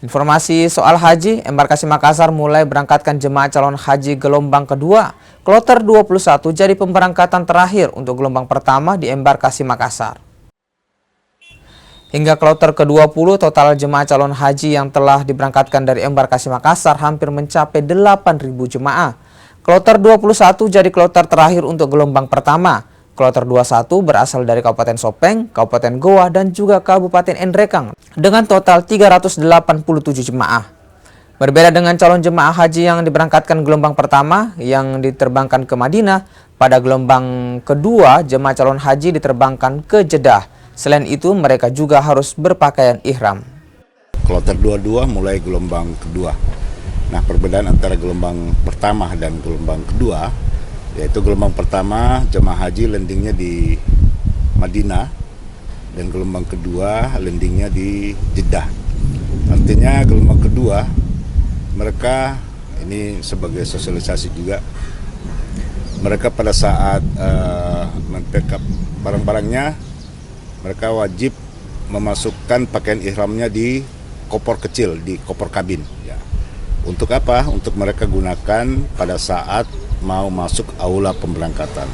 Informasi soal haji, Embarkasi Makassar mulai berangkatkan jemaah calon haji gelombang kedua. Kloter 21 jadi pemberangkatan terakhir untuk gelombang pertama di Embarkasi Makassar. Hingga kloter ke-20, total jemaah calon haji yang telah diberangkatkan dari Embarkasi Makassar hampir mencapai 8.000 jemaah. Kloter 21 jadi kloter terakhir untuk gelombang pertama. Kloter 21 berasal dari Kabupaten Sopeng, Kabupaten Goa, dan juga Kabupaten Endrekang dengan total 387 jemaah. Berbeda dengan calon jemaah haji yang diberangkatkan gelombang pertama yang diterbangkan ke Madinah, pada gelombang kedua jemaah calon haji diterbangkan ke Jeddah. Selain itu mereka juga harus berpakaian ihram. Kloter 22 mulai gelombang kedua. Nah, perbedaan antara gelombang pertama dan gelombang kedua, yaitu gelombang pertama jemaah haji landingnya di Madinah dan gelombang kedua landingnya di Jeddah. Artinya gelombang kedua mereka ini sebagai sosialisasi juga, mereka pada saat men-pack up barang-barangnya, mereka wajib memasukkan pakaian ihramnya di koper kecil, di koper kabin. Ya. Untuk apa? Untuk mereka gunakan pada saat mau masuk aula pemberangkatan.